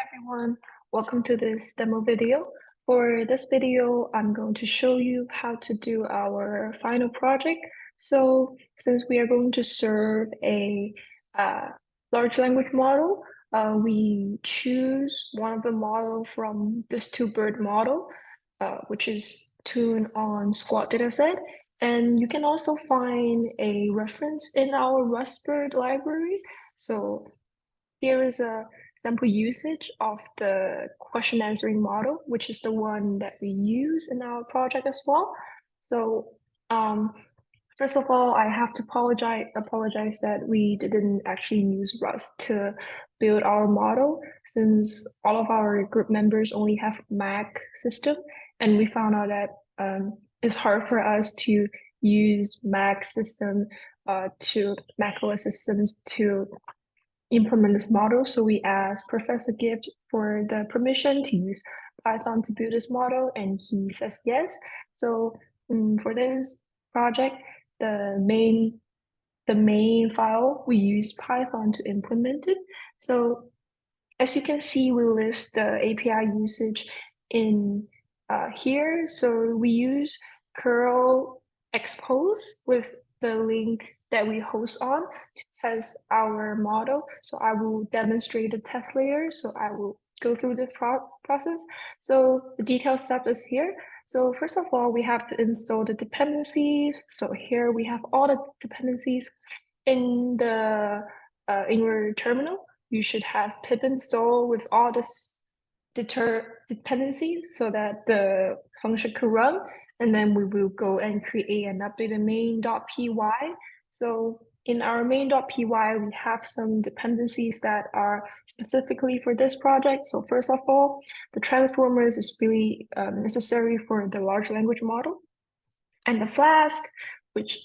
Everyone, welcome to this demo video. For this video, I'm going to show you how to do our final project. So since we are going to serve a uh, large language model, we choose one of the model from this two-bird model, which is tuned on squat dataset. And you can also find a reference in our RustBird library. So here is a sample usage of the question answering model, which is the one that we use in our project as well. So first of all, I have to apologize that we didn't actually use Rust to build our model, since all of our group members only have Mac system, and we found out that it's hard for us to use Mac system to Mac OS systems to implement this model. So we asked Professor Gibbs for the permission to use Python to build this model, and he says yes. So for this project, the main file, we use Python to implement it. So as you can see, we list the API usage in here. So we use curl expose with the link that we host on to test our model. So I will demonstrate the test layer. So I will go through this process. So the detailed step is here. So first of all, we have to install the dependencies. So here we have all the dependencies in in your terminal. You should have pip install with all this dependencies so that the function could run. And then we will go and create and update the main.py. So in our main.py, we have some dependencies that are specifically for this project. So first of all, the transformers is really necessary for the large language model. And the Flask, which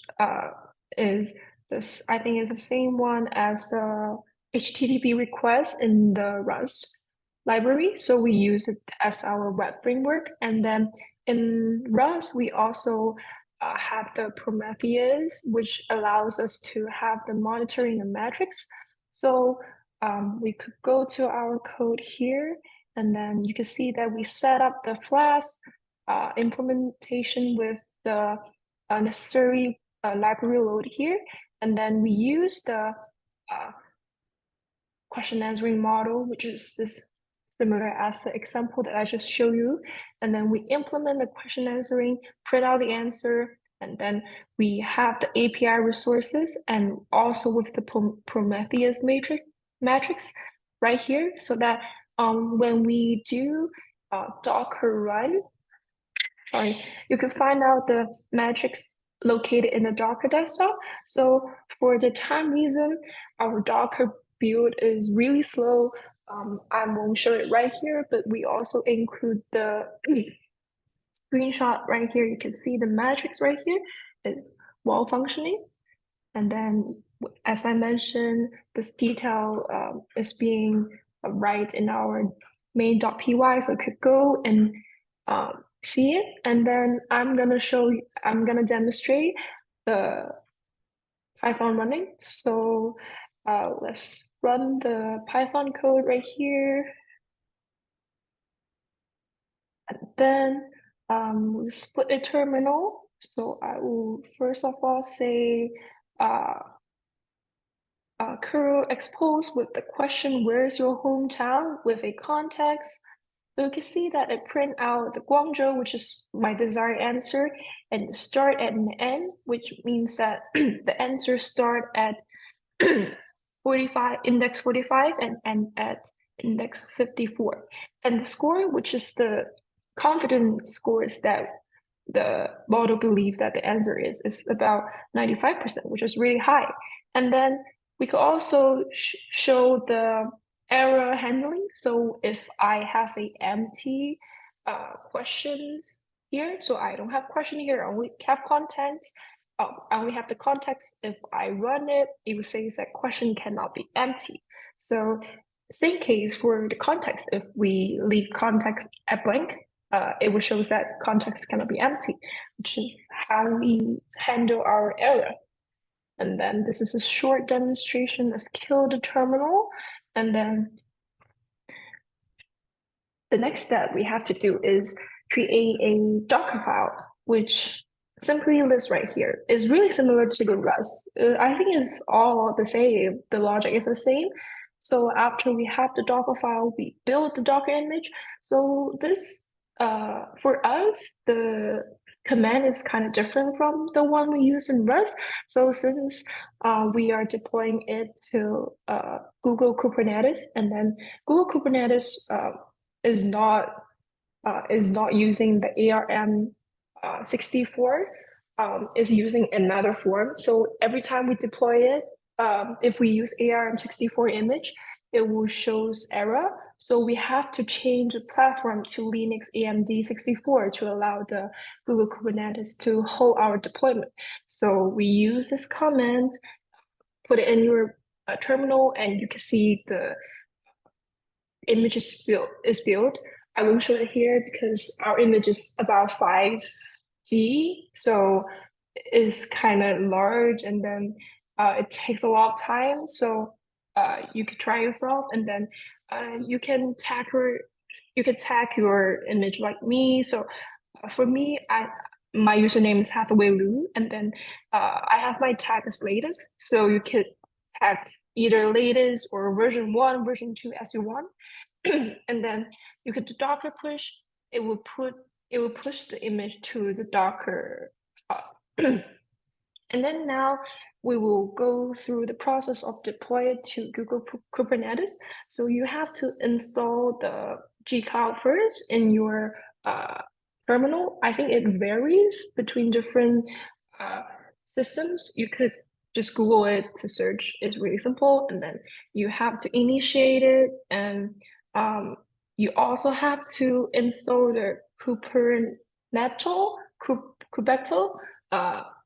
is this, I think is the same one as HTTP request in the Rust library. So we use it as our web framework. And then in Rust, we also have the Prometheus, which allows us to have the monitoring and metrics. So we could go to our code here, and then you can see that we set up the Flask implementation with the necessary library load here. And then we use the question answering model, which is this similar as the example that I just showed you. And then we implement the question answering, print out the answer, and then we have the API resources and also with the Prometheus matrix right here, so that when we do Docker run, you can find out the metrics located in the Docker desktop. So for the time reason, our Docker build is really slow. I won't show it right here, but we also include the screenshot right here. You can see the metrics right here is well functioning. And then, as I mentioned, this detail is being right in our main.py, so you could go and see it. And then I'm gonna demonstrate the Python running. So let's run the Python code right here. And then we split a terminal. So I will first of all say curl expose with the question, where's your hometown, with a context. So you can see that it print out the Guangzhou, which is my desired answer, and the start and end, which means that the answer start at index 45 and end at index 54. And the score, which is the confidence scores that the model believe that the answer is about 95%, which is really high. And then we could also show the error handling. So if I have a empty questions here, so I don't have question here, I only have content. I only have the context. If I run it, it will say that question cannot be empty. So same case for the context. If we leave context at blank, it will show that context cannot be empty, which is how we handle our error. And then this is a short demonstration. Let's kill the terminal. And then the next step we have to do is create a Docker file, which simply lists right here. It's really similar to the Rust. I think it's all the same. The logic is the same. So after we have the Docker file, we build the Docker image. So this, for us, the command is kind of different from the one we use in Rust. So since we are deploying it to Google Kubernetes, and then Google Kubernetes is not using the ARM 64, is using another form. So every time we deploy it, if we use ARM 64 image, it will shows error. So we have to change the platform to Linux AMD 64 to allow the Google Kubernetes to hold our deployment. So we use this command, put it in your terminal, and you can see the image is built. I won't show it here because our image is about 5G, so it's kind of large, and then it takes a lot of time. So you could try yourself, and then you can tag your image like me. So for me, my username is Hathaway Lu, and then I have my tag as latest. So you could tag either latest or version 1, version 2 as you want. And then you could do Docker push. It will push the image to the Docker. And then now we will go through the process of deploy it to Google Kubernetes. So you have to install the G-Cloud first in your terminal. I think it varies between different systems. You could just Google it to search. It's really simple. And then you have to initiate it. And you also have to install the Kubernetes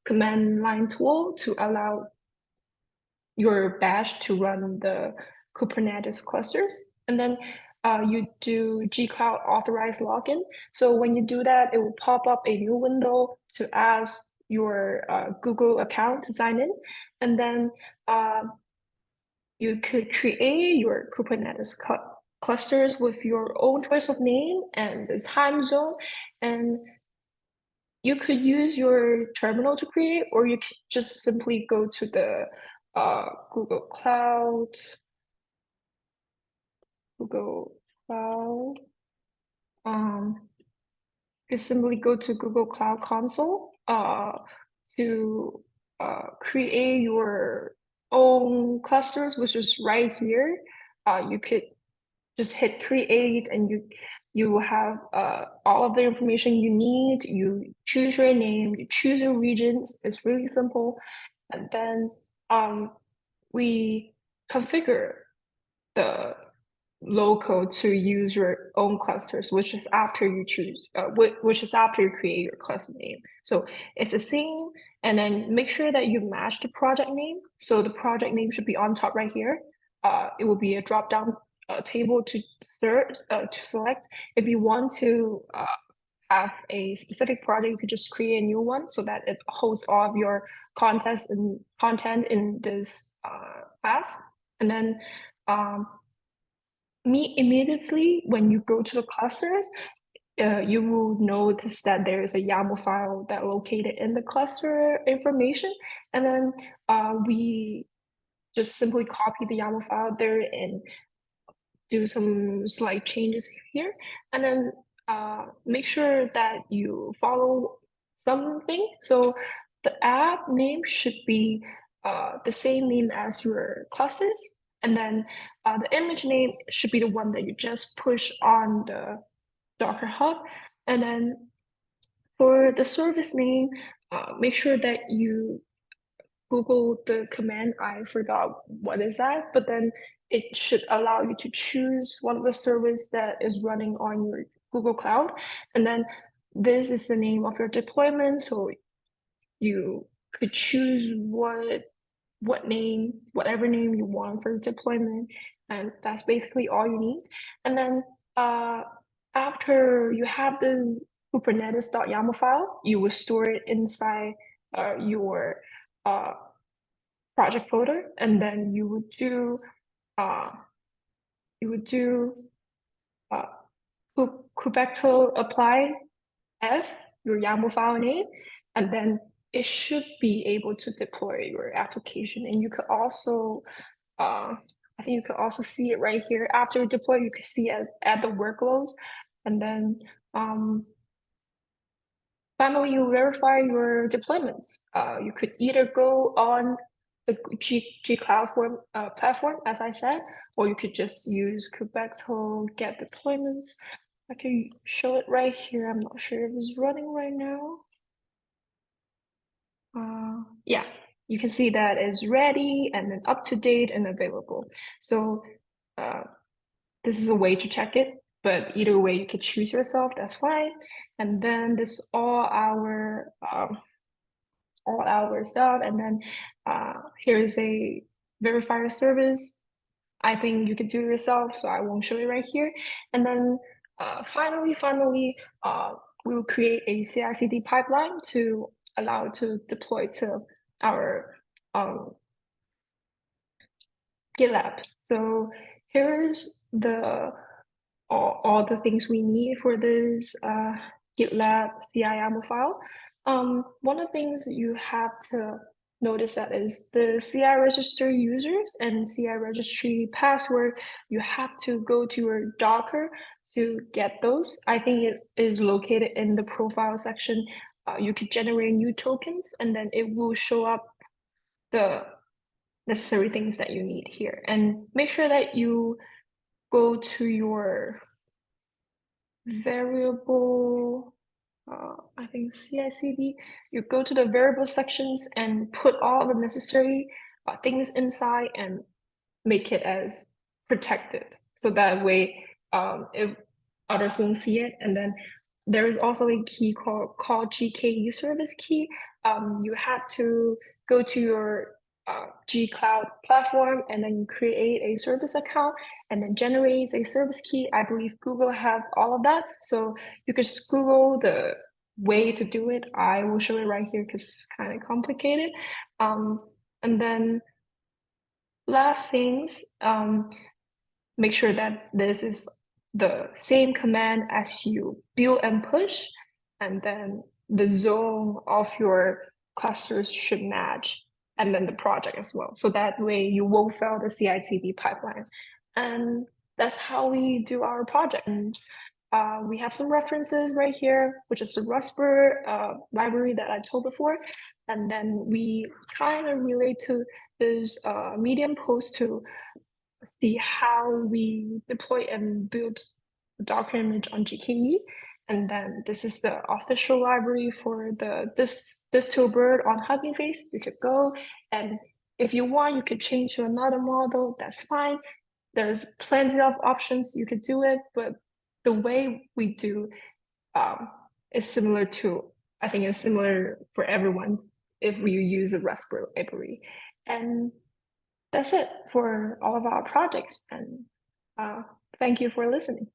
command line tool to allow your bash to run the Kubernetes clusters. And then you do G-Cloud authorized login. So when you do that, it will pop up a new window to ask your Google account to sign in. And then you could create your Kubernetes clusters with your own choice of name and the time zone. And you could use your terminal to create, or you could just simply go to the Google Cloud, Google Cloud. You simply go to Google Cloud Console to create your own clusters, which is right here. You could just hit create, and you will have all of the information you need. You choose your name, you choose your regions. It's really simple. And then we configure the local to use your own clusters, which is after you choose, which is after you create your cluster name. So it's the same, and then make sure that you match the project name. So the project name should be on top right here. It will be a drop-down table to select. If you want to have a specific project, you could just create a new one so that it holds all of your content in this path. And then immediately when you go to the clusters, you will notice that there is a YAML file that located in the cluster information. And then we just simply copy the YAML file there and do some slight changes here. And then make sure that you follow something. So the app name should be the same name as your clusters. And then the image name should be the one that you just push on the Docker Hub. And then for the service name, make sure that you Google the command. I forgot what is that, but then it should allow you to choose one of the service that is running on your Google Cloud. And then this is the name of your deployment. So you could choose whatever name you want for the deployment. And that's basically all you need. And then after you have this Kubernetes.yaml file, you will store it inside your project folder, and then you would do uh, kubectl apply F, your YAML file name, and then it should be able to deploy your application. And you could also, I think you could also see it right here. After you deploy, you can see as add the workloads, and then finally you verify your deployments. You could either go on the G Cloud platform, as I said, or you could just use kubectl get deployments. I can show it right here. I'm not sure if it's running right now. Yeah, you can see that it's ready and then up to date and available. So this is a way to check it, but either way you could choose yourself, that's fine. And then this is all our stuff. And then here's a verifier service. I think you could do it yourself, so I won't show it right here. And then finally, we will create a CI/CD pipeline to allow it to deploy to our GitLab. So here's all the things we need for this GitLab CI YAML file. One of the things you have to notice that is the CI registry users and CI registry password, you have to go to your Docker to get those. I think it is located in the profile section. You could generate new tokens and then it will show up the necessary things that you need here. And make sure that you go to your variable, I think CI/CD, you go to the variable sections and put all the necessary things inside and make it as protected. So that way, if others won't see it. And then there is also a key called GKE service key. You have to go to your G Cloud platform and then create a service account and then generates a service key. I believe Google has all of that. So you could just Google the way to do it. I will show it right here because it's kind of complicated. And then last things, make sure that this is the same command as you build and push, and then the zone of your clusters should match, and then the project as well. So that way you won't fail the CI/CD pipeline. And that's how we do our project. And we have some references right here, which is the Rusper library that I told before. And then we kind of relate to this Medium post to see how we deploy and build the Docker image on GKE. And then this is the official library for this distro on Hugging Face. You could go, and if you want, you could change to another model. That's fine. There's plenty of options you could do it, but the way we do is similar to, I think it's similar for everyone if we use a Raspberry library. And that's it for all of our projects. And thank you for listening.